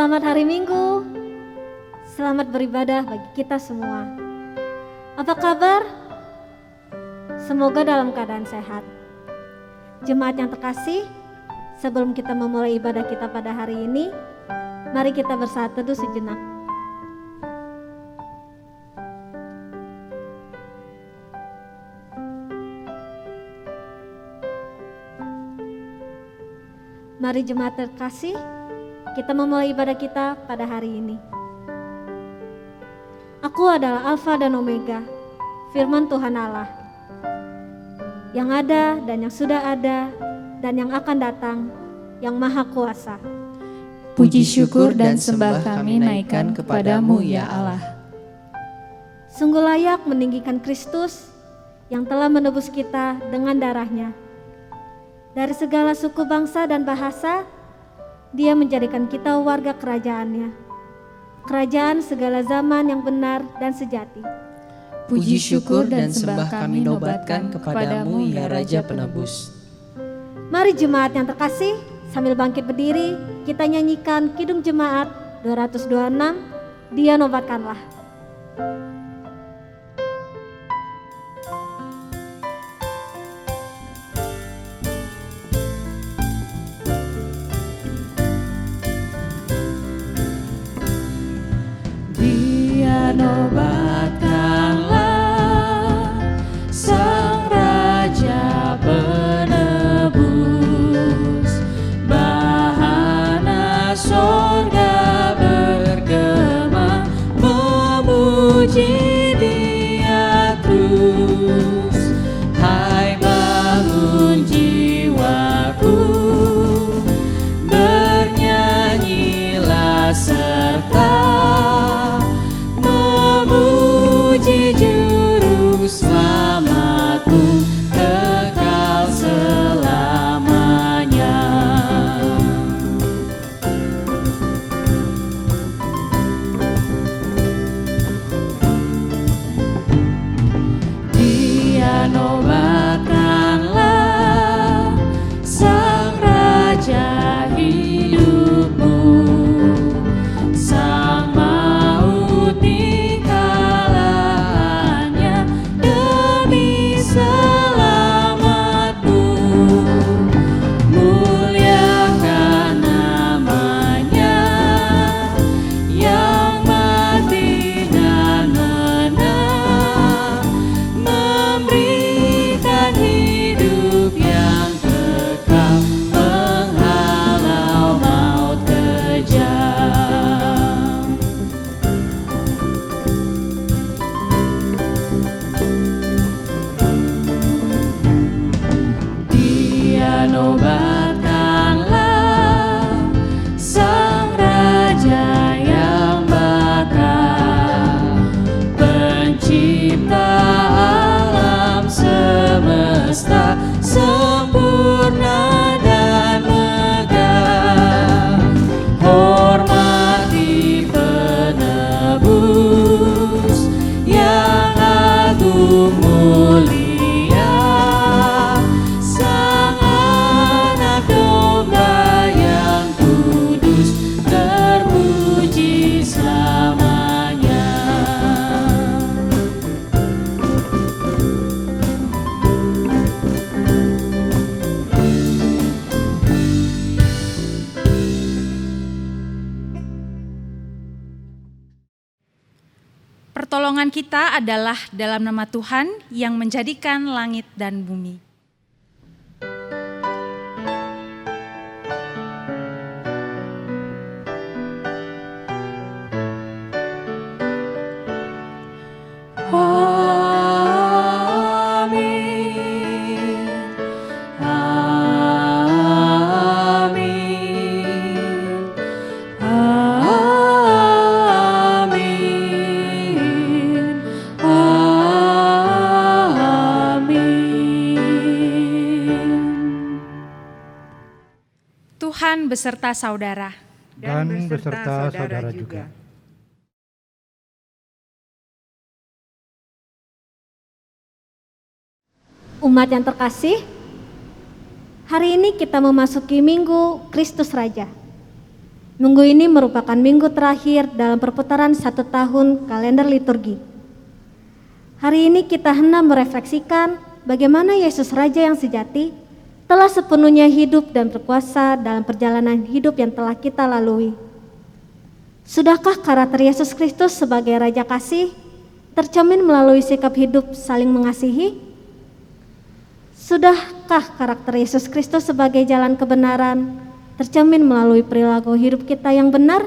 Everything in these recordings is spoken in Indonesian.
Selamat hari Minggu. Selamat beribadah bagi kita semua. Apa kabar? Semoga dalam keadaan sehat. Jemaat yang terkasih, sebelum kita memulai ibadah kita pada hari ini, mari kita bersaat teduh sejenak. Mari jemaat terkasih, kita memulai ibadah kita pada hari ini. Aku adalah Alfa dan Omega, firman Tuhan Allah, yang ada dan yang sudah ada dan yang akan datang, yang maha kuasa. Puji syukur dan sembah kami naikkan kepadamu ya Allah. Sungguh layak meninggikan Kristus yang telah menebus kita dengan darahnya. Dari segala suku bangsa dan bahasa, Dia menjadikan kita warga kerajaannya. Kerajaan segala zaman yang benar dan sejati. Puji syukur dan sembah kami nobatkan kepadamu ya Raja Penebus. Mari jemaat yang terkasih, sambil bangkit berdiri, kita nyanyikan Kidung Jemaat 226, Dia nobatkanlah. Nobatkanlah Sang Raja Penebus, bahana sorga bergema memuji Dia terus. Hai bangun jiwaku, bernyanyilah serta memuji Juru Selamatku kekal selamanya. Dia nobatkanlah Sang Raja hidupmu, Sang maut dikalahkannya demi selamatmu. Muliakan namanya yang mati dan menang, memberikan hidup yang kekal, menghalau maut kejam. Dia nobatkanlah Sang Raja yang bakal, pencipta alam semesta, sempurna dan megah. Hormati Penebus yang agung mulia, Sang Anak Domba yang kudus, terpuji selamanya. Pertolongan kita adalah dalam nama Tuhan yang menjadikan langit dan bumi. Amin. Amin. Amin. Amin. Tuhan beserta saudara. Dan beserta saudara juga. Umat yang terkasih, hari ini kita memasuki Minggu Kristus Raja. Minggu ini merupakan minggu terakhir dalam perputaran 1 tahun kalender liturgi. Hari ini kita hendak merefleksikan bagaimana Yesus Raja yang sejati telah sepenuhnya hidup dan berkuasa dalam perjalanan hidup yang telah kita lalui. Sudahkah karakter Yesus Kristus sebagai Raja Kasih tercermin melalui sikap hidup saling mengasihi? Sudahkah karakter Yesus Kristus sebagai jalan kebenaran tercermin melalui perilaku hidup kita yang benar?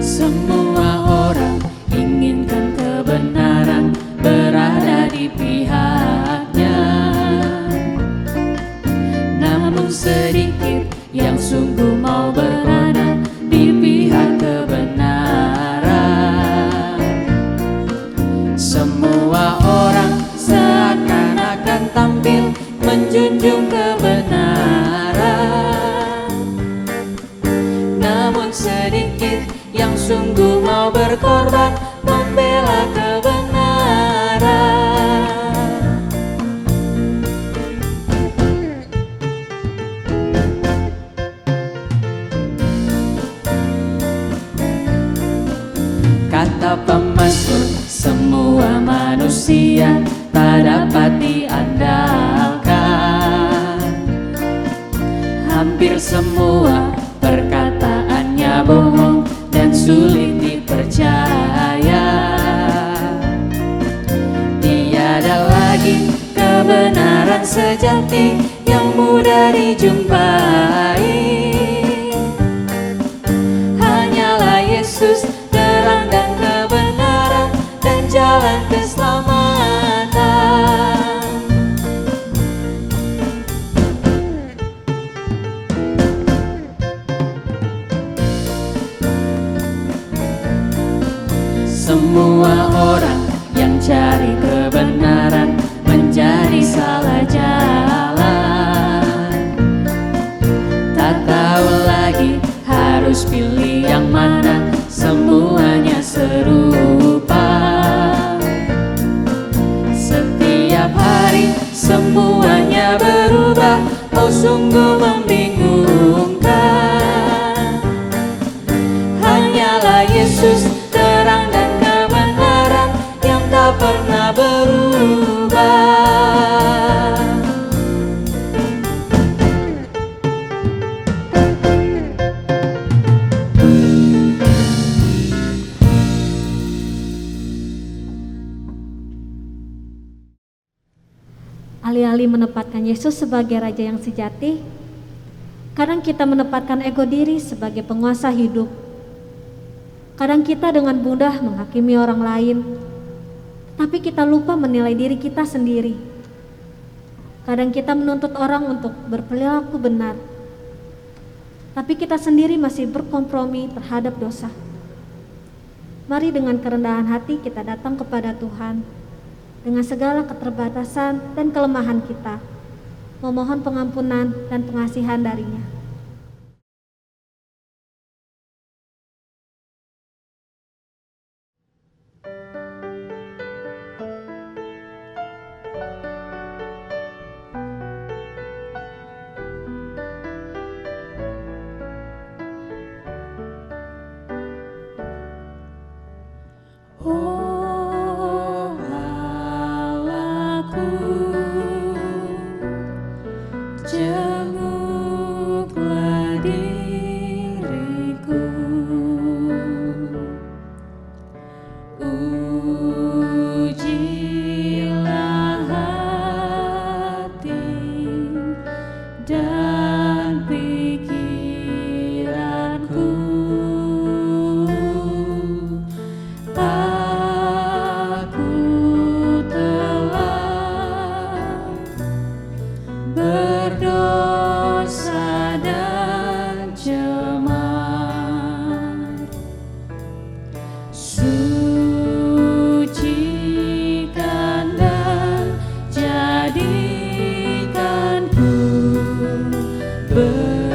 Semua orang inginkan kebenaran, berada di pihaknya. Namun sedikit yang sungguh mau berada di pihak kebenaran. Semua orang seakan-akan tampil menjunjung kebenaran. Namun sedikit yang sungguh mau berkorban membela kebenaran. Kata pemazmur, semua manusia tak dapat diandalkan. Hampir semua perkataannya bohong dan sulit dipercaya. Tiada lagi kebenaran sejati yang mudah dijumpai. Hanyalah Yesus, terang dan kebenaran dan jalan keselamatan. Semua orang yang cari kebenaran menjadi salah jalan. Tak tahu lagi harus pilih yang mana, semuanya serupa. Setiap hari semuanya berubah, oh sungguh membingungkan. Hanyalah Yesus, terang dan kebenaran yang tak pernah berubah. Alih-alih menempatkan Yesus sebagai Raja yang sejati, kadang kita menempatkan ego diri sebagai penguasa hidup. Kadang kita dengan mudah menghakimi orang lain, tapi kita lupa menilai diri kita sendiri. Kadang kita menuntut orang untuk berperilaku benar, tapi kita sendiri masih berkompromi terhadap dosa. Mari dengan kerendahan hati kita datang kepada Tuhan dengan segala keterbatasan dan kelemahan kita, memohon pengampunan dan pengasihan dari-Nya. Oh Allahku, jenguklah diriku, ujilah hati dan pikiranku. Aku telah berdosa dan cemar. Sucikan dan jadikanku benar.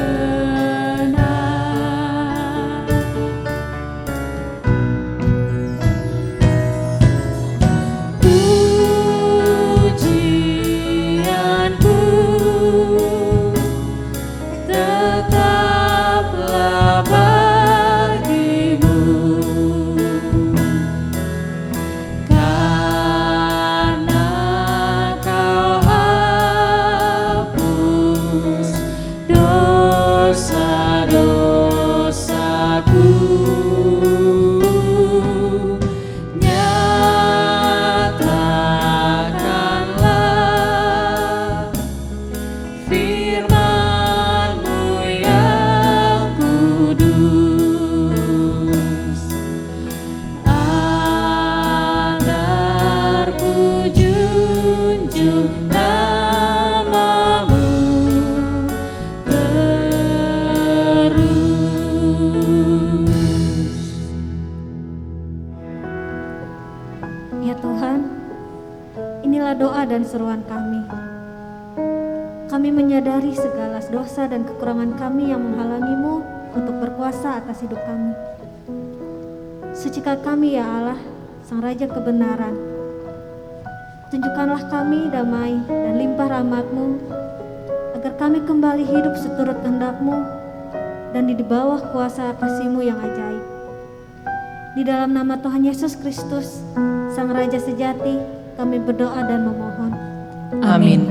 dosa-dosaku. Nyatakanlah firman-Mu yang kudus. Antarku junjung nama-Mu terus. Ya Tuhan, inilah doa dan seruan kami. Kami menyadari segala dosa dan kekurangan kami yang menghalangi-Mu untuk berkuasa atas hidup kami. Sucikan kami ya Allah, Sang Raja kebenaran. Tunjukkanlah kami damai dan limpah rahmat-Mu, agar kami kembali hidup seturut kehendak-Mu dan di bawah kuasa kasih-Mu yang ajaib. Di dalam nama Tuhan Yesus Kristus, Sang Raja sejati, kami berdoa dan memohon. Amin.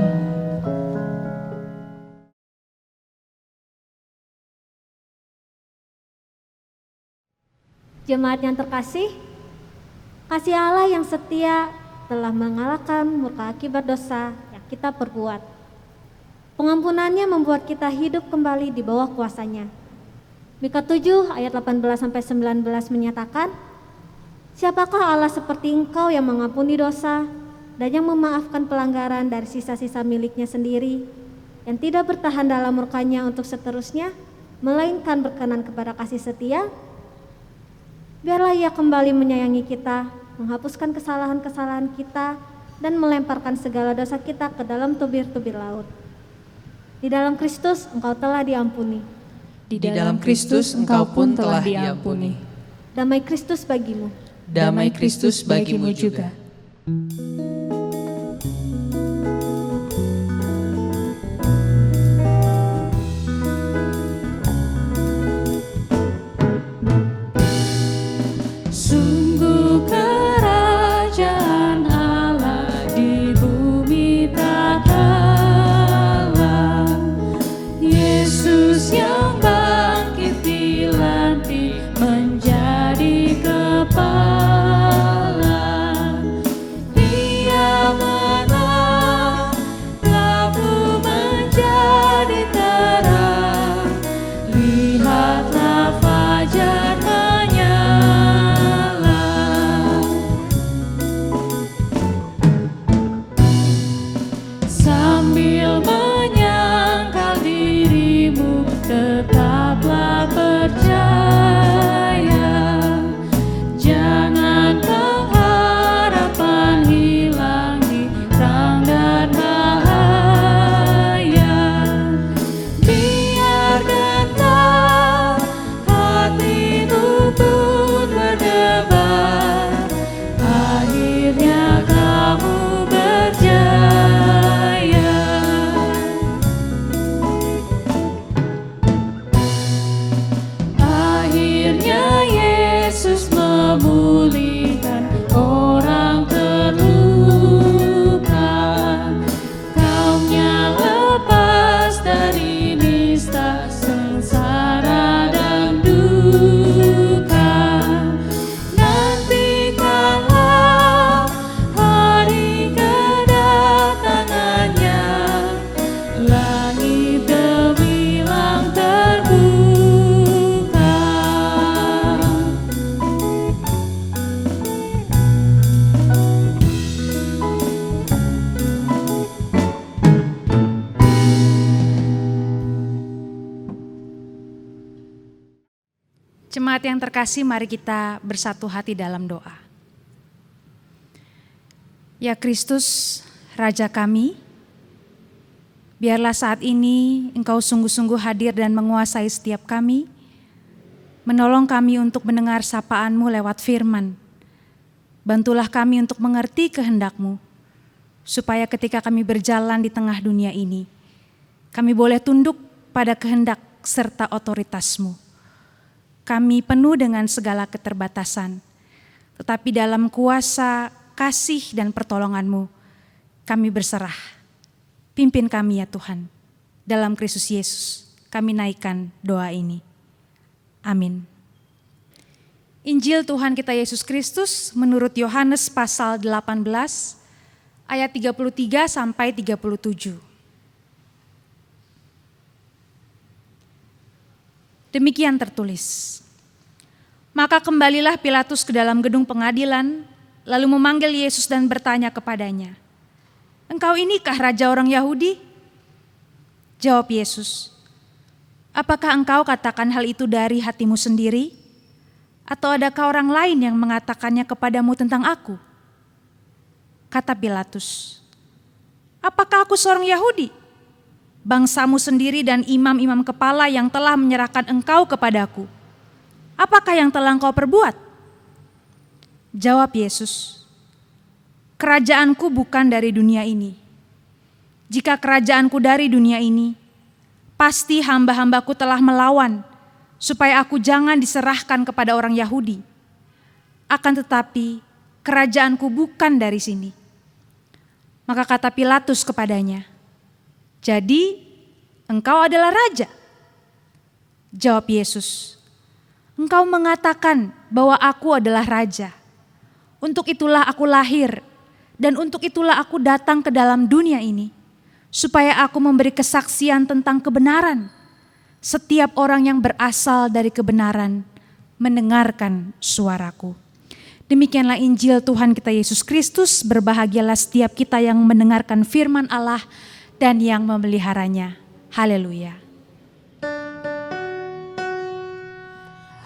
Jemaat yang terkasih, kasih Allah yang setia telah mengalahkan murka akibat dosa yang kita perbuat. Pengampunannya membuat kita hidup kembali di bawah kuasanya. Mika 7 ayat 18-19 menyatakan, siapakah Allah seperti Engkau yang mengampuni dosa dan yang memaafkan pelanggaran dari sisa-sisa miliknya sendiri, yang tidak bertahan dalam murkanya untuk seterusnya, melainkan berkenan kepada kasih setia? Biarlah Ia kembali menyayangi kita, menghapuskan kesalahan-kesalahan kita, dan melemparkan segala dosa kita ke dalam tubir-tubir laut. Di dalam Kristus engkau telah diampuni. Di dalam Kristus engkau pun telah diampuni. Damai Kristus bagimu. Damai Kristus bagimu juga. Sungguh kerajaan Allah di bumi tak kalah. Yesus yang bangkit dilantik menjadi kepala. Dia menang, lampu menjadi terang. Lihatlah fajar menyala. Sambil menyangkal dirimu, tetaplah percaya. Jangan pengharapan hilang di perang dan bahaya. Biar gentar hatimu pun berdebar, akhirnya kamu berjaya. Akhirnya Yesus memulihkan orang terluka. Kaumnya lepas dari nista, sengsara dan duka. Nantikanlah hari kedatangannya, langit gemilang terbuka. Jemaat yang terkasih, mari kita bersatu hati dalam doa. Ya Kristus, Raja kami, biarlah saat ini Engkau sungguh-sungguh hadir dan menguasai setiap kami, menolong kami untuk mendengar sapaan-Mu lewat firman. Bantulah kami untuk mengerti kehendak-Mu, supaya ketika kami berjalan di tengah dunia ini, kami boleh tunduk pada kehendak serta otoritas-Mu. Kami penuh dengan segala keterbatasan, tetapi dalam kuasa, kasih, dan pertolongan-Mu, kami berserah. Pimpin kami ya Tuhan. Dalam Kristus Yesus kami naikkan doa ini. Amin. Injil Tuhan kita Yesus Kristus menurut Yohanes pasal 18 ayat 33 sampai 37. Demikian tertulis. Maka kembalilah Pilatus ke dalam gedung pengadilan, lalu memanggil Yesus dan bertanya kepadanya, "Engkau inikah raja orang Yahudi?" Jawab Yesus, "Apakah engkau katakan hal itu dari hatimu sendiri? Atau adakah orang lain yang mengatakannya kepadamu tentang aku?" Kata Pilatus, "Apakah aku seorang Yahudi? Bangsamu sendiri dan imam-imam kepala yang telah menyerahkan engkau kepadaku. Apakah yang telah engkau perbuat?" Jawab Yesus, "Kerajaanku bukan dari dunia ini. Jika kerajaanku dari dunia ini, pasti hamba-hambaku telah melawan supaya aku jangan diserahkan kepada orang Yahudi. Akan tetapi kerajaanku bukan dari sini." Maka kata Pilatus kepadanya, "Jadi engkau adalah raja?" Jawab Yesus, "Engkau mengatakan bahwa aku adalah raja. Untuk itulah aku lahir dan untuk itulah aku datang ke dalam dunia ini, supaya aku memberi kesaksian tentang kebenaran. Setiap orang yang berasal dari kebenaran mendengarkan suaraku." Demikianlah Injil Tuhan kita Yesus Kristus. Berbahagialah setiap kita yang mendengarkan firman Allah dan yang memeliharanya. Haleluya.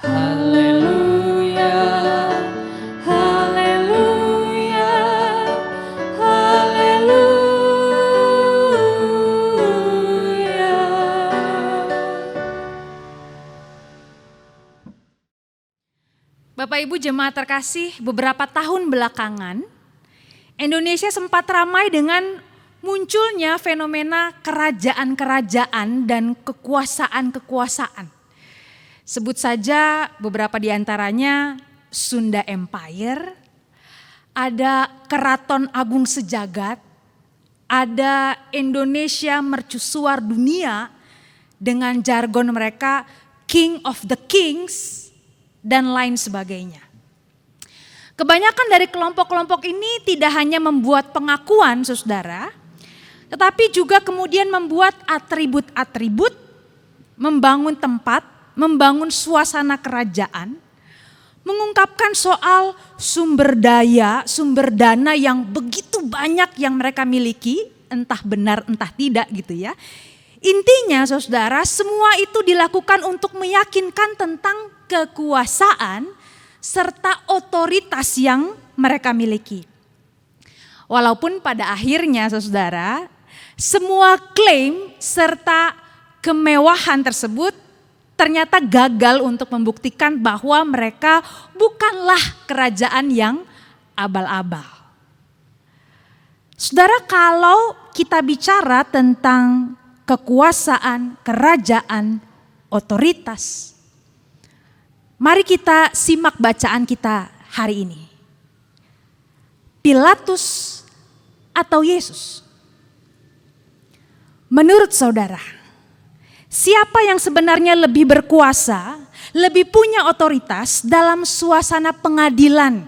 Haleluya, haleluya, haleluya. Bapak Ibu jemaat terkasih, beberapa tahun belakangan Indonesia sempat ramai dengan munculnya fenomena kerajaan-kerajaan dan kekuasaan-kekuasaan. Sebut saja beberapa di antaranya Sunda Empire, ada Keraton Agung Sejagat, ada Indonesia mercusuar dunia dengan jargon mereka King of the Kings, dan lain sebagainya. Kebanyakan dari kelompok-kelompok ini tidak hanya membuat pengakuan, saudara, tetapi juga kemudian membuat atribut-atribut, membangun tempat, membangun suasana kerajaan, mengungkapkan soal sumber daya, sumber dana yang begitu banyak yang mereka miliki, entah benar entah tidak gitu ya. Intinya saudara, semua itu dilakukan untuk meyakinkan tentang kekuasaan serta otoritas yang mereka miliki. Walaupun pada akhirnya saudara, semua klaim serta kemewahan tersebut ternyata gagal untuk membuktikan bahwa mereka bukanlah kerajaan yang abal-abal. Saudara, kalau kita bicara tentang kekuasaan, kerajaan, otoritas, mari kita simak bacaan kita hari ini. Pilatus atau Yesus? Menurut saudara, siapa yang sebenarnya lebih berkuasa, lebih punya otoritas dalam suasana pengadilan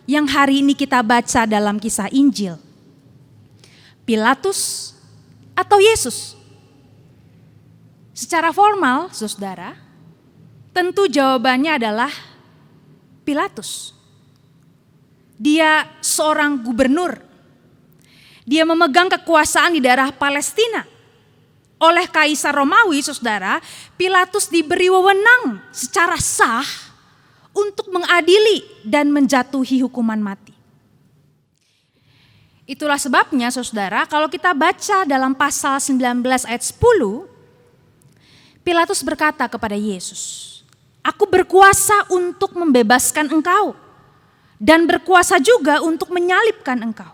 yang hari ini kita baca dalam kisah Injil? Pilatus atau Yesus? Secara formal, saudara, tentu jawabannya adalah Pilatus. Dia seorang gubernur. Dia memegang kekuasaan di daerah Palestina. Oleh Kaisar Romawi, saudara, Pilatus diberi wewenang secara sah untuk mengadili dan menjatuhi hukuman mati. Itulah sebabnya, saudara, kalau kita baca dalam pasal 19 ayat 10, Pilatus berkata kepada Yesus, "Aku berkuasa untuk membebaskan engkau dan berkuasa juga untuk menyalibkan engkau."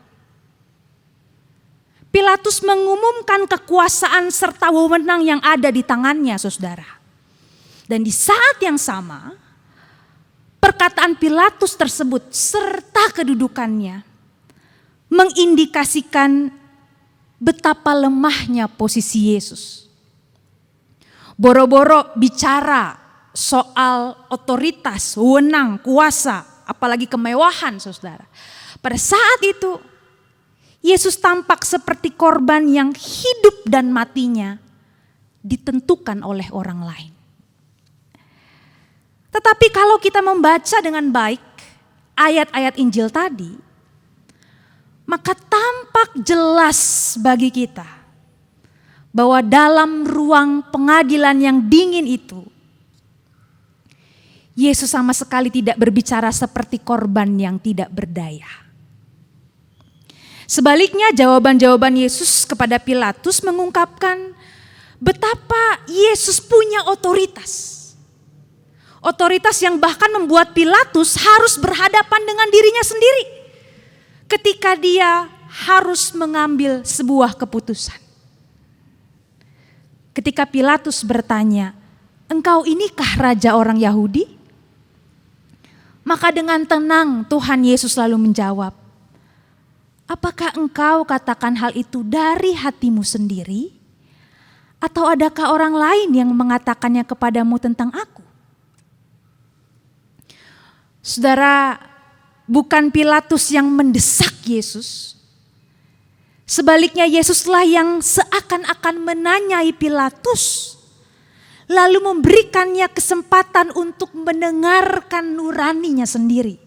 Pilatus mengumumkan kekuasaan serta wewenang yang ada di tangannya, saudara. Dan di saat yang sama, perkataan Pilatus tersebut serta kedudukannya mengindikasikan betapa lemahnya posisi Yesus boro-boro bicara soal otoritas, wewenang, kuasa, apalagi kemewahan, saudara. Pada saat itu, Yesus tampak seperti korban yang hidup dan matinya ditentukan oleh orang lain. Tetapi kalau kita membaca dengan baik ayat-ayat Injil tadi, maka tampak jelas bagi kita bahwa dalam ruang pengadilan yang dingin itu, Yesus sama sekali tidak berbicara seperti korban yang tidak berdaya. Sebaliknya jawaban-jawaban Yesus kepada Pilatus mengungkapkan betapa Yesus punya otoritas. Otoritas yang bahkan membuat Pilatus harus berhadapan dengan dirinya sendiri ketika dia harus mengambil sebuah keputusan. Ketika Pilatus bertanya, "Engkau inikah raja orang Yahudi?" Maka dengan tenang Tuhan Yesus lalu menjawab, "Apakah engkau katakan hal itu dari hatimu sendiri? Atau adakah orang lain yang mengatakannya kepadamu tentang aku?" Saudara, bukan Pilatus yang mendesak Yesus. Sebaliknya Yesuslah yang seakan-akan menanyai Pilatus, lalu memberikannya kesempatan untuk mendengarkan nuraninya sendiri.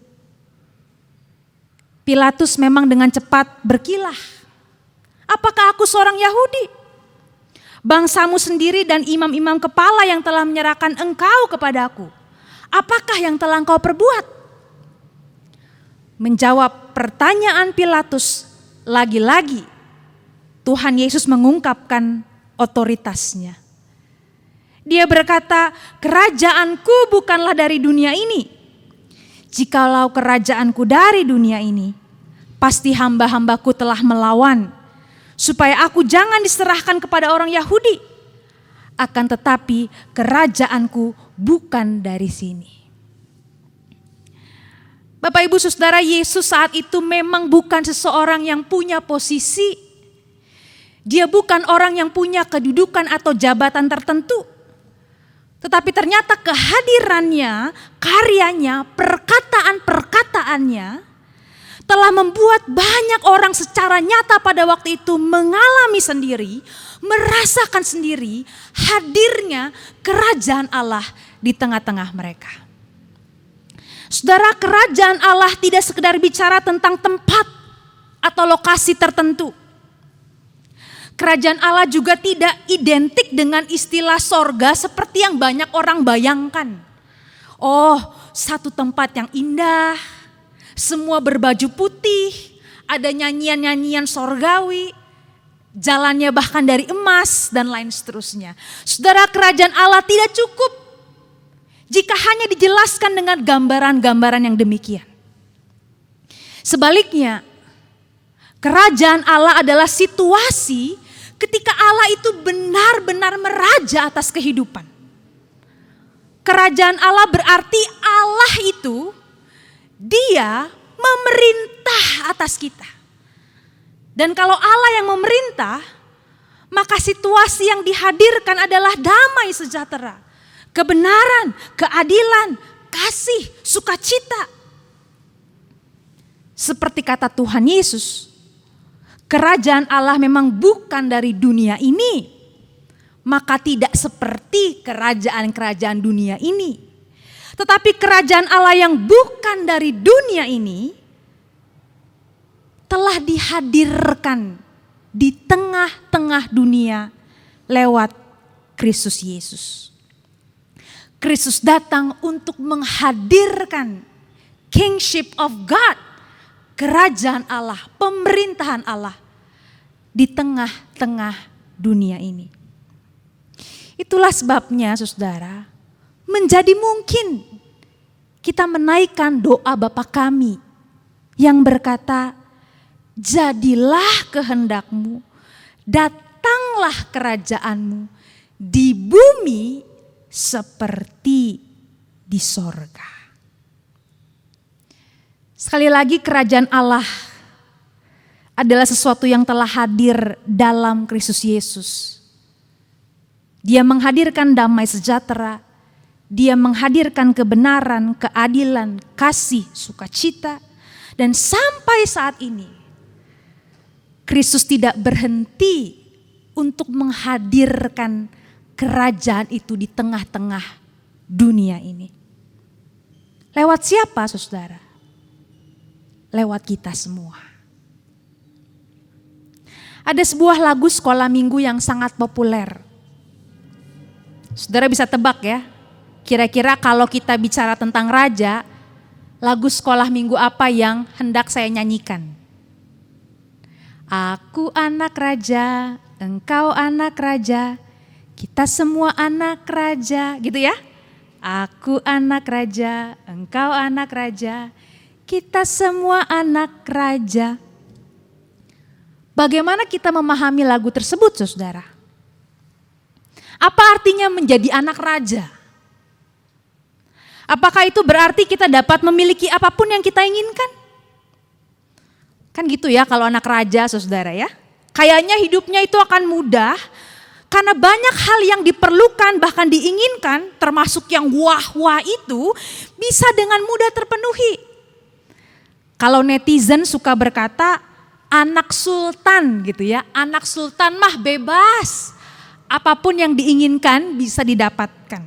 Pilatus memang dengan cepat berkilah, "Apakah aku seorang Yahudi? Bangsamu sendiri dan imam-imam kepala yang telah menyerahkan engkau kepadaku. Apakah yang telah engkau perbuat?" Menjawab pertanyaan Pilatus, lagi-lagi Tuhan Yesus mengungkapkan otoritasnya. Dia berkata, "Kerajaanku bukanlah dari dunia ini. Jikalau kerajaanku dari dunia ini, pasti hamba-hambaku telah melawan, supaya aku jangan diserahkan kepada orang Yahudi. Akan tetapi kerajaanku bukan dari sini." Bapak Ibu Saudara, Yesus saat itu memang bukan seseorang yang punya posisi. Dia bukan orang yang punya kedudukan atau jabatan tertentu. Tetapi ternyata kehadirannya, karyanya, perkataan-perkataannya telah membuat banyak orang secara nyata pada waktu itu mengalami sendiri, merasakan sendiri hadirnya kerajaan Allah di tengah-tengah mereka. Saudara, kerajaan Allah tidak sekedar bicara tentang tempat atau lokasi tertentu. Kerajaan Allah juga tidak identik dengan istilah sorga seperti yang banyak orang bayangkan. Oh, satu tempat yang indah, semua berbaju putih, ada nyanyian-nyanyian sorgawi, jalannya bahkan dari emas dan lain seterusnya. Saudara, kerajaan Allah tidak cukup jika hanya dijelaskan dengan gambaran-gambaran yang demikian. Sebaliknya, kerajaan Allah adalah situasi ketika Allah itu benar-benar meraja atas kehidupan. Kerajaan Allah berarti Allah itu, Dia memerintah atas kita. Dan kalau Allah yang memerintah, maka situasi yang dihadirkan adalah damai sejahtera, kebenaran, keadilan, kasih, sukacita. Seperti kata Tuhan Yesus, kerajaan Allah memang bukan dari dunia ini, maka tidak seperti kerajaan-kerajaan dunia ini. Tetapi kerajaan Allah yang bukan dari dunia ini telah dihadirkan di tengah-tengah dunia lewat Kristus Yesus. Kristus datang untuk menghadirkan kingship of God, kerajaan Allah, pemerintahan Allah di tengah-tengah dunia ini. Itulah sebabnya saudara, menjadi mungkin kita menaikkan doa Bapa kami yang berkata, "Jadilah kehendakmu, datanglah kerajaanmu di bumi seperti di sorga." Sekali lagi, kerajaan Allah adalah sesuatu yang telah hadir dalam Kristus Yesus. Dia menghadirkan damai sejahtera. Dia menghadirkan kebenaran, keadilan, kasih, sukacita. Dan sampai saat ini, Kristus tidak berhenti untuk menghadirkan kerajaan itu di tengah-tengah dunia ini. Lewat siapa, saudara? Lewat kita semua. Ada sebuah lagu sekolah minggu yang sangat populer. Saudara bisa tebak ya, kira-kira kalau kita bicara tentang raja, lagu sekolah minggu apa yang hendak saya nyanyikan? Aku anak raja, engkau anak raja, kita semua anak raja, gitu ya. Aku anak raja, engkau anak raja, kita semua anak raja. Bagaimana kita memahami lagu tersebut, saudara? Apa artinya menjadi anak raja? Apakah itu berarti kita dapat memiliki apapun yang kita inginkan? Kan gitu ya kalau anak raja, saudara ya. Kayaknya hidupnya itu akan mudah karena banyak hal yang diperlukan bahkan diinginkan, termasuk yang wah-wah itu bisa dengan mudah terpenuhi. Kalau netizen suka berkata anak sultan gitu ya, anak sultan mah bebas. Apapun yang diinginkan bisa didapatkan.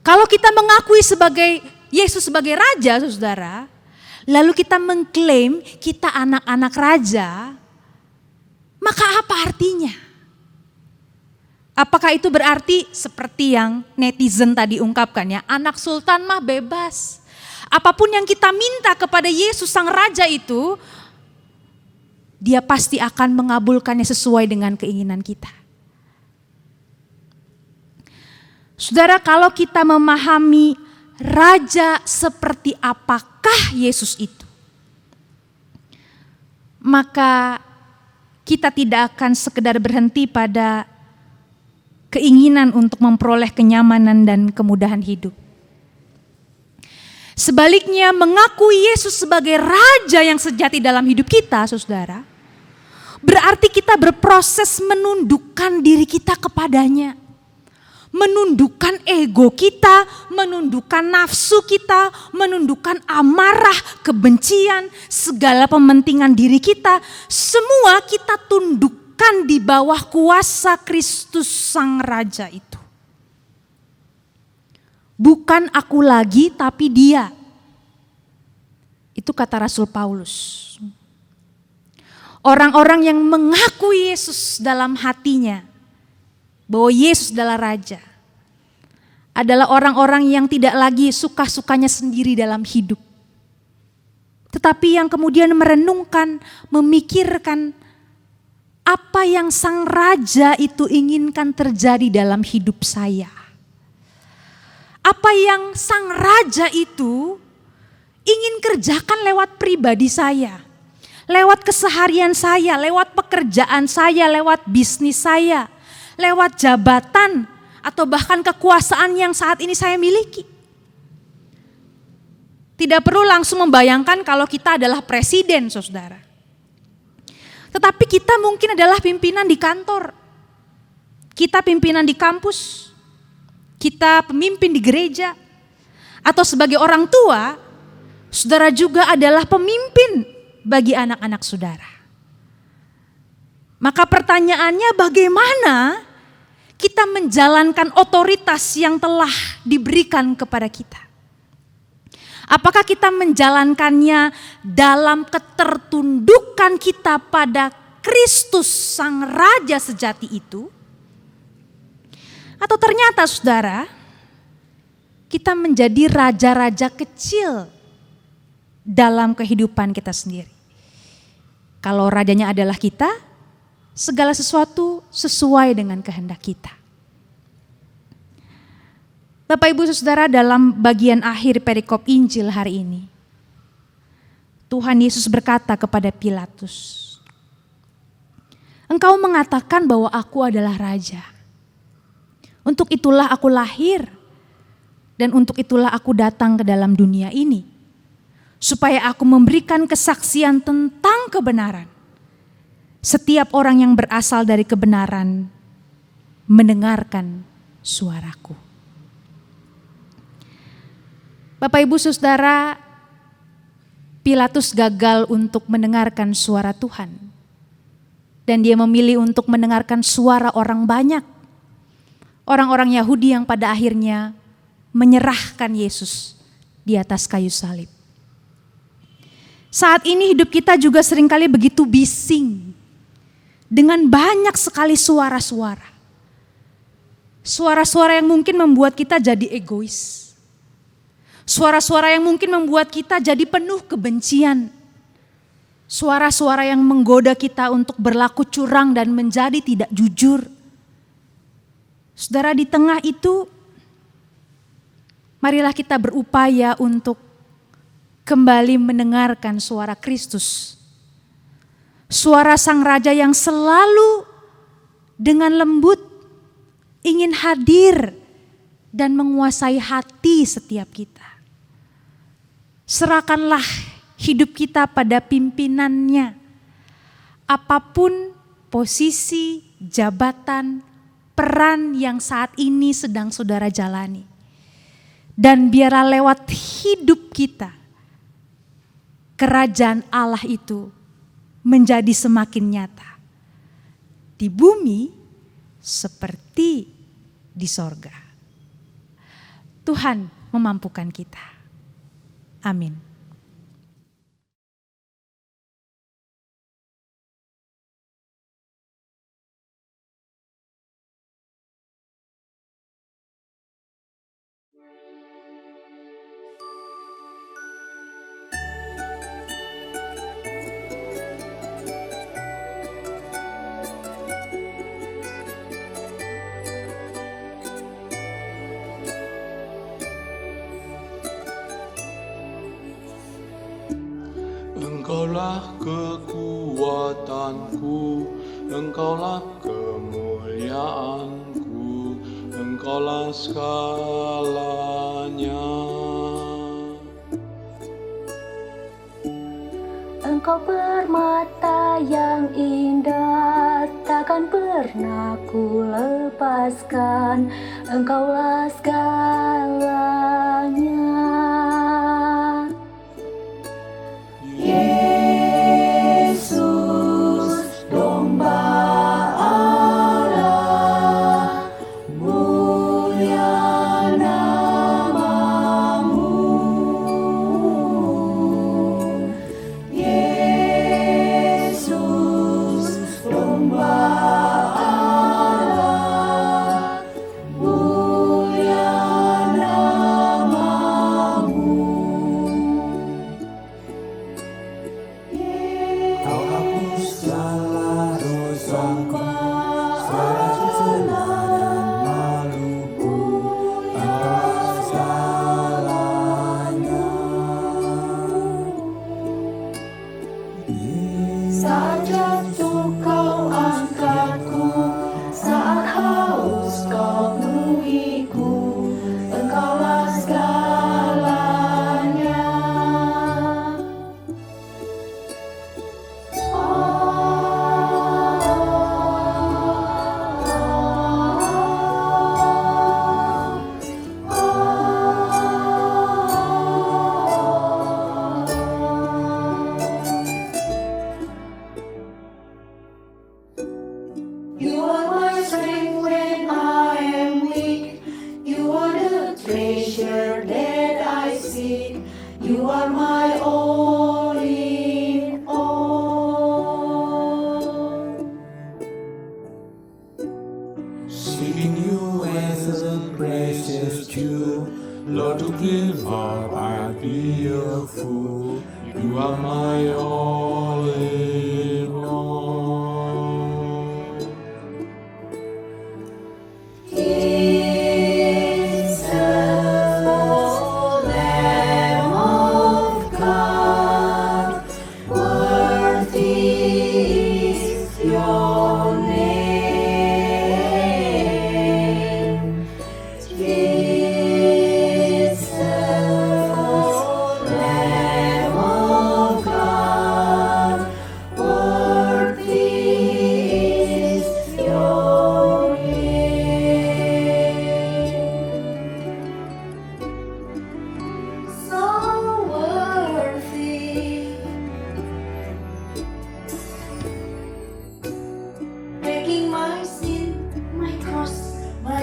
Kalau kita mengakui sebagai Yesus sebagai raja, saudara, lalu kita mengklaim kita anak-anak raja, maka apa artinya? Apakah itu berarti seperti yang netizen tadi ungkapkan ya, anak sultan mah bebas. Apapun yang kita minta kepada Yesus sang raja itu, dia pasti akan mengabulkannya sesuai dengan keinginan kita. Saudara, kalau kita memahami raja seperti apakah Yesus itu, maka kita tidak akan sekedar berhenti pada keinginan untuk memperoleh kenyamanan dan kemudahan hidup. Sebaliknya, mengakui Yesus sebagai raja yang sejati dalam hidup kita, saudara, berarti kita berproses menundukkan diri kita kepadanya. Menundukkan ego kita, menundukkan nafsu kita, menundukkan amarah, kebencian, segala pementingan diri kita. Semua kita tundukkan di bawah kuasa Kristus sang raja itu. Bukan aku lagi tapi dia. Itu kata Rasul Paulus. Orang-orang yang mengakui Yesus dalam hatinya, bahwa Yesus adalah raja, adalah orang-orang yang tidak lagi suka-sukanya sendiri dalam hidup. Tetapi yang kemudian merenungkan, memikirkan apa yang sang raja itu inginkan terjadi dalam hidup saya. Apa yang sang raja itu ingin kerjakan lewat pribadi saya. Lewat keseharian saya, lewat pekerjaan saya, lewat bisnis saya. Lewat jabatan atau bahkan kekuasaan yang saat ini saya miliki. Tidak perlu langsung membayangkan kalau kita adalah presiden, saudara. Tetapi kita mungkin adalah pimpinan di kantor. Kita pimpinan di kampus. Kita pemimpin di gereja. Atau sebagai orang tua, saudara juga adalah pemimpin bagi anak-anak saudara. Maka pertanyaannya, bagaimana kita menjalankan otoritas yang telah diberikan kepada kita? Apakah kita menjalankannya dalam ketertundukan kita pada Kristus sang raja sejati itu? Atau ternyata saudara, kita menjadi raja-raja kecil dalam kehidupan kita sendiri. Kalau rajanya adalah kita, segala sesuatu sesuai dengan kehendak kita. Bapak Ibu Saudara, dalam bagian akhir perikop Injil hari ini, Tuhan Yesus berkata kepada Pilatus, "Engkau mengatakan bahwa aku adalah raja. Untuk itulah aku lahir dan untuk itulah aku datang ke dalam dunia ini, supaya aku memberikan kesaksian tentang kebenaran. Setiap orang yang berasal dari kebenaran mendengarkan suaraku. Bapak Ibu Saudara, Pilatus gagal untuk mendengarkan suara Tuhan. Dan dia memilih untuk mendengarkan suara orang banyak. Orang-orang Yahudi yang pada akhirnya menyerahkan Yesus di atas kayu salib. Saat ini hidup kita juga seringkali begitu bising. Dengan banyak sekali suara-suara. Suara-suara yang mungkin membuat kita jadi egois. Suara-suara yang mungkin membuat kita jadi penuh kebencian. Suara-suara yang menggoda kita untuk berlaku curang dan menjadi tidak jujur. Saudara, di tengah itu, marilah kita berupaya untuk kembali mendengarkan suara Kristus. Suara Sang Raja yang selalu dengan lembut ingin hadir dan menguasai hati setiap kita. Serahkanlah hidup kita pada pimpinannya. Apapun posisi, jabatan, peran yang saat ini sedang saudara jalani. Dan biarlah lewat hidup kita, kerajaan Allah itu menjadi semakin nyata. Di bumi seperti di sorga. Tuhan memampukan kita. Amin. Engkaulah kekuatanku, Engkaulah kemuliaanku, Engkaulah segalanya. Engkau permata yang indah, takkan pernah ku lepaskan, Engkaulah segalanya. God.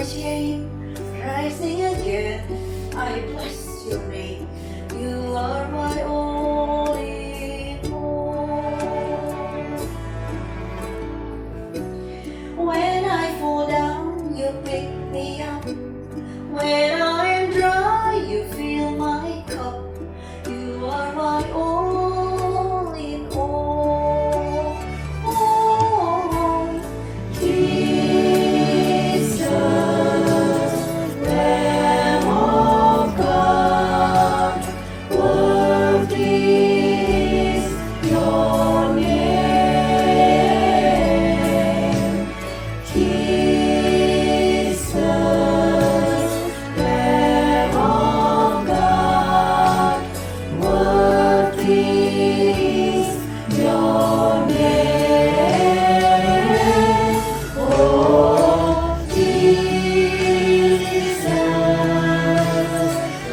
shame, rising again, I bless your name. You are my all in all. When I fall down, you pick me up. When I am dry, you fill my cup. You are my all in all. Oh, Jesus, Lamb of God, worthy is your name. Jesus, Lamb of God, worthy is your name. Oh, Jesus,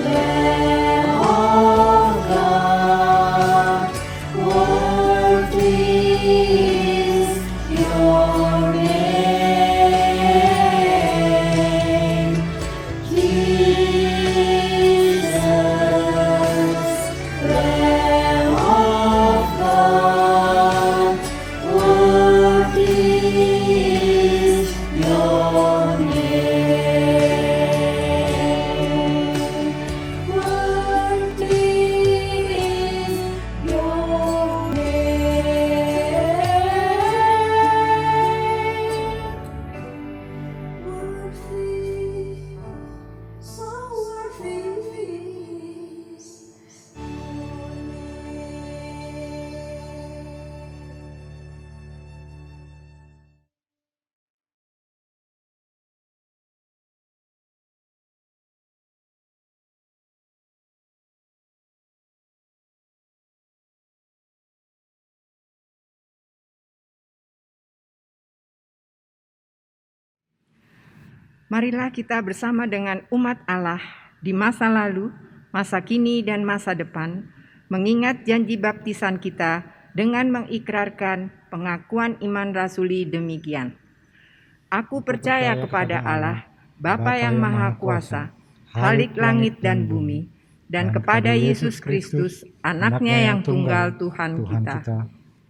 Lamb of God, worthy is your name. Jesus, Lamb of God, worthy is your name. Worthy is your name. Worthy, so worthy is your name. Marilah kita bersama dengan umat Allah di masa lalu, masa kini, dan masa depan, mengingat janji baptisan kita dengan mengikrarkan pengakuan iman rasuli demikian. Aku percaya kepada Allah, Bapa yang Maha Kuasa, Khalik langit dan bumi, dan kepada Yesus Kristus, anaknya yang tunggal Tuhan kita,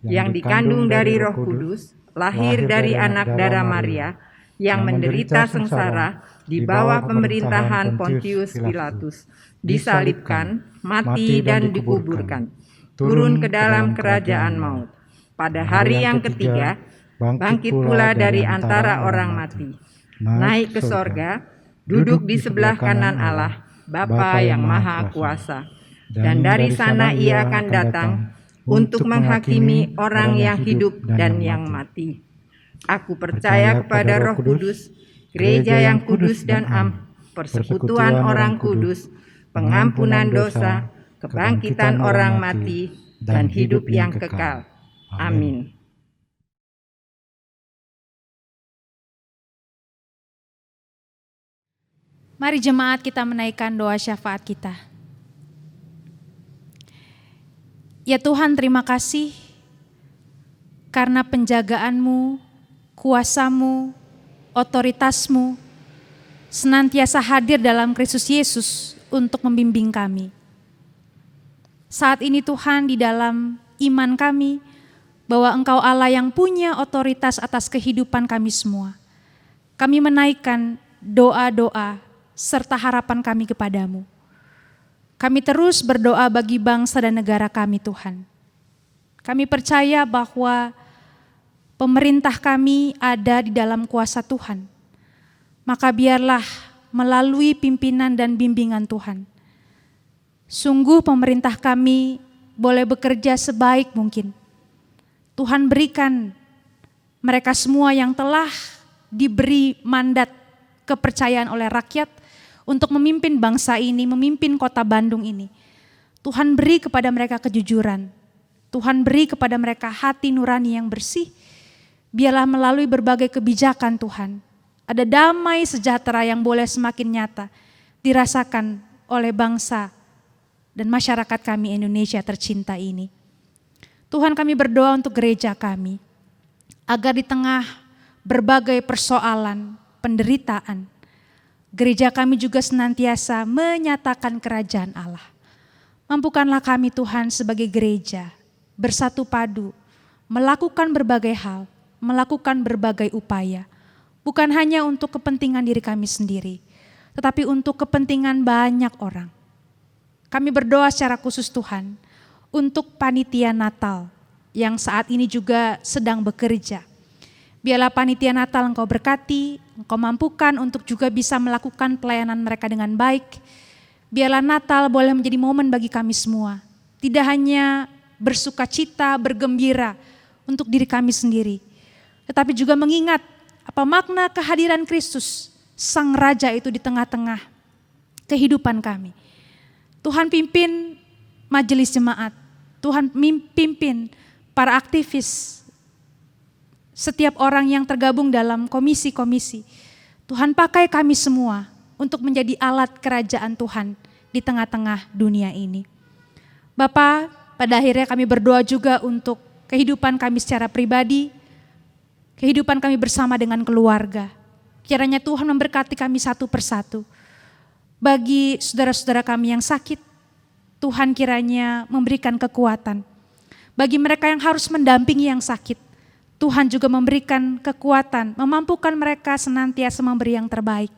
yang dikandung dari Roh Kudus, lahir dari anak darah Maria, yang menderita sengsara di bawah pemerintahan Pontius Pilatus, disalibkan, mati dan dikuburkan, turun ke dalam kerajaan maut. Pada hari yang ketiga, bangkit pula dari antara orang mati, naik ke sorga, duduk di sebelah kanan Allah, Bapa yang Maha Kuasa. Dan dari sana ia akan datang untuk menghakimi orang yang hidup dan yang mati. Aku percaya kepada Roh Kudus, gereja yang kudus dan persekutuan orang kudus, pengampunan dosa, kebangkitan orang mati, dan hidup yang kekal. Amin. Mari jemaat kita menaikkan doa syafaat kita. Ya Tuhan, terima kasih karena penjagaan-Mu, kuasa-Mu, otoritas-Mu senantiasa hadir dalam Kristus Yesus untuk membimbing kami. Saat ini Tuhan, di dalam iman kami bahwa Engkau Allah yang punya otoritas atas kehidupan kami semua. Kami menaikkan doa-doa serta harapan kami kepadamu. Kami terus berdoa bagi bangsa dan negara kami Tuhan. Kami percaya bahwa pemerintah kami ada di dalam kuasa Tuhan. Maka biarlah melalui pimpinan dan bimbingan Tuhan, sungguh pemerintah kami boleh bekerja sebaik mungkin. Tuhan berikan mereka semua yang telah diberi mandat kepercayaan oleh rakyat untuk memimpin bangsa ini, memimpin kota Bandung ini. Tuhan beri kepada mereka kejujuran. Tuhan beri kepada mereka hati nurani yang bersih. Biarlah melalui berbagai kebijakan Tuhan, ada damai sejahtera yang boleh semakin nyata dirasakan oleh bangsa dan masyarakat kami Indonesia tercinta ini. Tuhan, kami berdoa untuk gereja kami, agar di tengah berbagai persoalan, penderitaan, Gereja kami juga senantiasa menyatakan kerajaan Allah. Mampukanlah kami Tuhan sebagai gereja bersatu padu, melakukan berbagai hal, melakukan berbagai upaya. Bukan hanya untuk kepentingan diri kami sendiri, tetapi untuk kepentingan banyak orang. Kami berdoa secara khusus Tuhan untuk panitia Natal yang saat ini juga sedang bekerja. Biarlah panitia Natal Engkau berkati, Engkau mampukan untuk juga bisa melakukan pelayanan mereka dengan baik. Biarlah Natal boleh menjadi momen bagi kami semua. Tidak hanya bersuka cita, bergembira untuk diri kami sendiri, tetapi juga mengingat apa makna kehadiran Kristus, Sang Raja itu di tengah-tengah kehidupan kami. Tuhan pimpin majelis jemaat, Tuhan pimpin para aktivis, setiap orang yang tergabung dalam komisi-komisi. Tuhan pakai kami semua untuk menjadi alat kerajaan Tuhan di tengah-tengah dunia ini. Bapa, pada akhirnya kami berdoa juga untuk kehidupan kami secara pribadi, kehidupan kami bersama dengan keluarga. Kiranya Tuhan memberkati kami satu persatu. Bagi saudara-saudara kami yang sakit, Tuhan kiranya memberikan kekuatan. Bagi mereka yang harus mendampingi yang sakit, Tuhan juga memberikan kekuatan, memampukan mereka senantiasa memberi yang terbaik.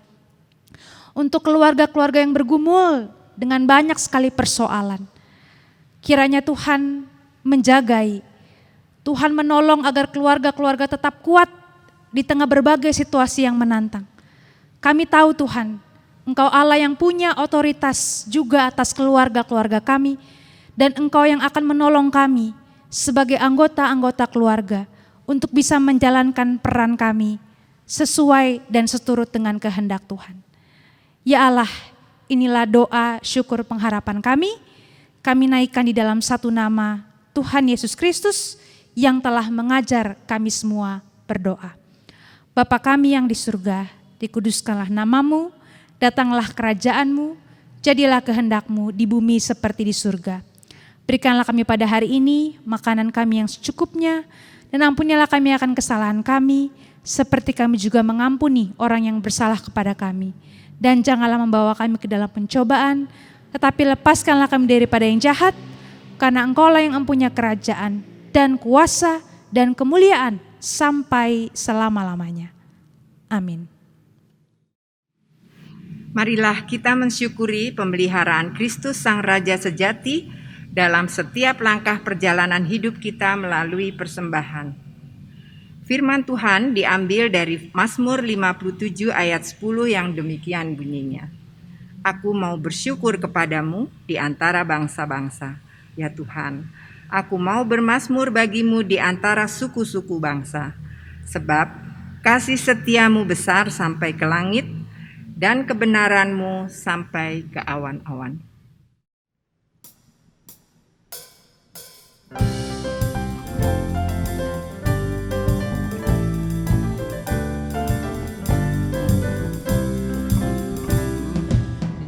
Untuk keluarga-keluarga yang bergumul dengan banyak sekali persoalan, kiranya Tuhan menjagai, Tuhan menolong agar keluarga-keluarga tetap kuat di tengah berbagai situasi yang menantang. Kami tahu Tuhan, Engkau Allah yang punya otoritas juga atas keluarga-keluarga kami, dan Engkau yang akan menolong kami sebagai anggota-anggota keluarga untuk bisa menjalankan peran kami sesuai dan seturut dengan kehendak Tuhan. Ya Allah, inilah doa syukur pengharapan kami naikkan di dalam satu nama Tuhan Yesus Kristus yang telah mengajar kami semua berdoa. Bapa kami yang di surga, dikuduskanlah namamu, datanglah kerajaanmu, jadilah kehendakmu di bumi seperti di surga. Berikanlah kami pada hari ini makanan kami yang secukupnya, dan ampunilah kami akan kesalahan kami, seperti kami juga mengampuni orang yang bersalah kepada kami. Dan janganlah membawa kami ke dalam pencobaan, tetapi lepaskanlah kami daripada yang jahat, karena Engkaulah yang mempunyai kerajaan, dan kuasa, dan kemuliaan, sampai selama-lamanya. Amin. Marilah kita mensyukuri pemeliharaan Kristus Sang Raja sejati dalam setiap langkah perjalanan hidup kita melalui persembahan. Firman Tuhan diambil dari Mazmur 57 ayat 10 yang demikian bunyinya. Aku mau bersyukur kepadamu di antara bangsa-bangsa, ya Tuhan. Aku mau bermazmur bagimu di antara suku-suku bangsa. Sebab kasih setiamu besar sampai ke langit, dan kebenaranmu sampai ke awan-awan.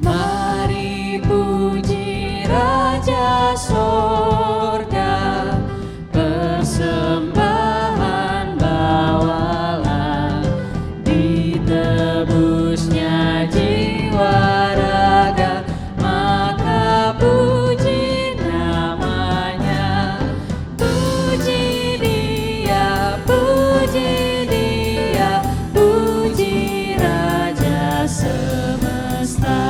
Mari puji Raja Sorga, persembahan bawalah, ditebusnya jiwa raga, maka puji namanya. Puji dia, puji dia, puji Raja semesta.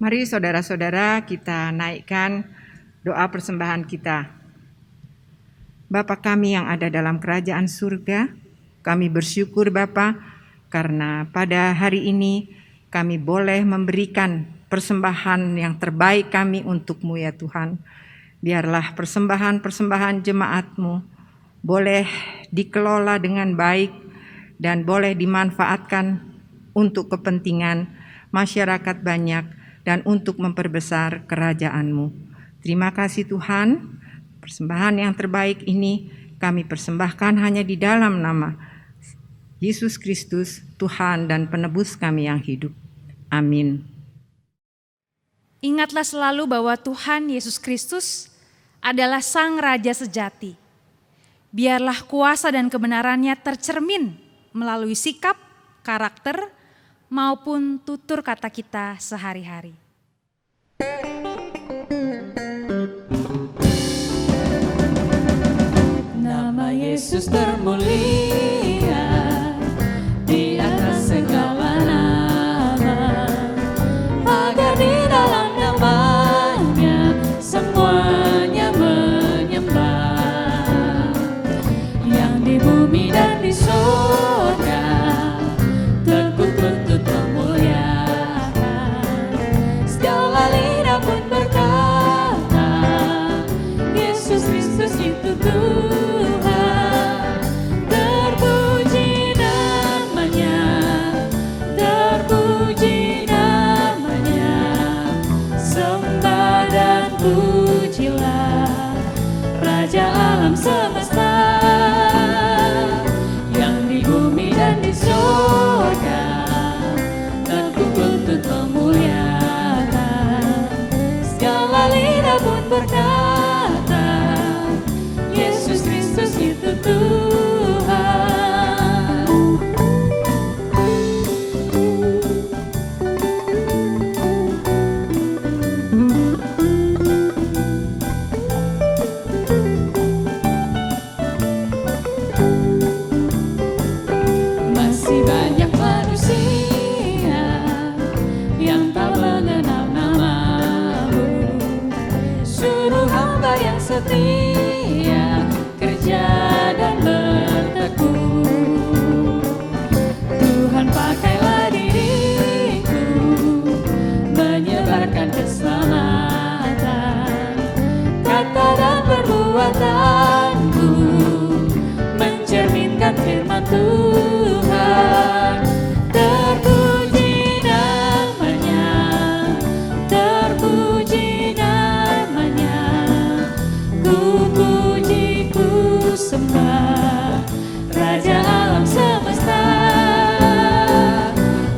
Mari saudara-saudara kita naikkan doa persembahan kita. Bapa kami yang ada dalam kerajaan surga, kami bersyukur Bapa karena pada hari ini kami boleh memberikan persembahan yang terbaik kami untuk-Mu ya Tuhan. Biarlah persembahan-persembahan jemaat-Mu boleh dikelola dengan baik dan boleh dimanfaatkan untuk kepentingan masyarakat banyak dan untuk memperbesar kerajaan-Mu. Terima kasih Tuhan, persembahan yang terbaik ini kami persembahkan hanya di dalam nama Yesus Kristus, Tuhan dan Penebus kami yang hidup. Amin. Ingatlah selalu bahwa Tuhan Yesus Kristus adalah Sang Raja sejati. Biarlah kuasa dan kebenarannya tercermin melalui sikap, karakter, maupun tutur kata kita sehari-hari. Nama Yesus termulia di atas segala nama, agar di dalam namanya semuanya menyembah. Yang di bumi dan di surga tekuk lutut memuliakan. Segala lidah pun berkata, Yesus Kristus itu Tuhan. Terpuji namanya, terpuji namanya. Sembah dan pujilah Raja alam semesta. Yang di bumi dan di surga tekuk lutut memuliakan. Segala lidah pun berkata, Yesus Kristus itu Tuhan. Masih banyak manusia yang tak mengenal nama-Mu. Suruh hamba yang setia kerja dan bertekun. Tuhan pakailah diriku menyebarkan keselamatan. Kata dan perbuatanku mencerminkan firman Tuhan. Terpuji namanya, terpuji namanya. Ku puji, ku sembah Raja alam semesta.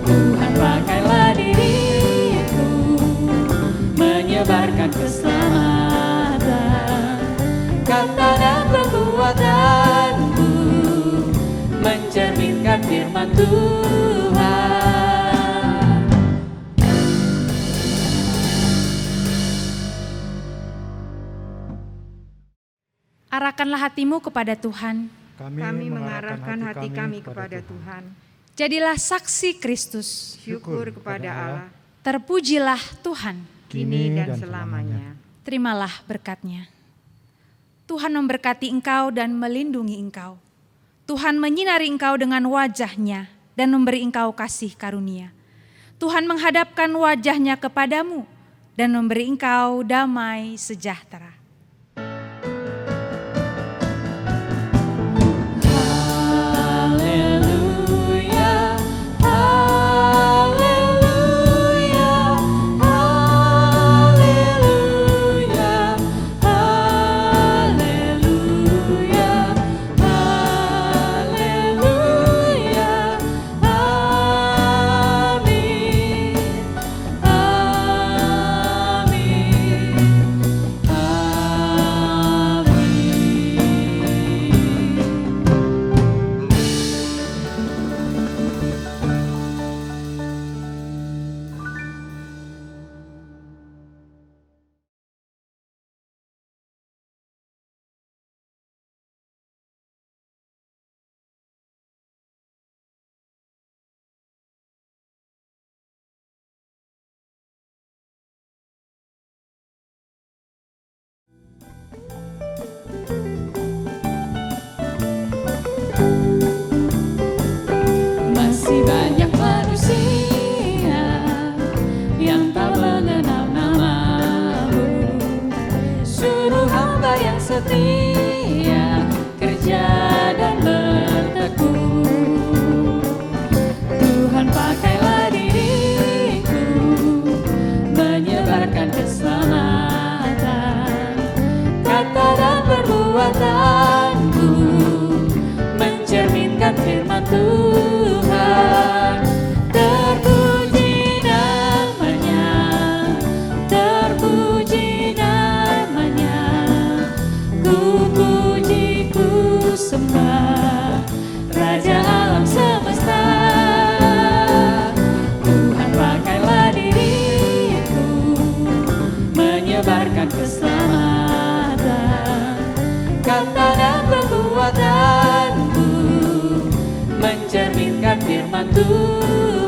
Tuhan pakailah diriku menyebarkan keselamatan. Kata dan perbuatanku mencerminkan firman Tuhan. Arahkanlah hatimu kepada Tuhan. Kami mengarahkan hati kami kepada Tuhan. Jadilah saksi Kristus. Syukur kepada Allah, Terpujilah Tuhan. kini dan selamanya. Terimalah berkat-Nya. Tuhan memberkati engkau dan melindungi engkau. Tuhan menyinari engkau dengan wajah-Nya dan memberi engkau kasih karunia. Tuhan menghadapkan wajah-Nya kepadamu dan memberi engkau damai sejahtera. Haleluya, haleluya, haleluya, haleluya, haleluya, amin, amin, amin. setia, kerja dan bertekun. Tuhan pakailah diriku, menyebarkan keselamatan. Kata dan perbuatanku mencerminkan firman Tuhan. Terpuji namanya, terpuji namanya. Ku puji, ku sembah Raja alam semesta. Tuhan pakailah diriku, menyebarkan keselamatan. Kata dan perbuatanku mencerminkan firman Tuhan.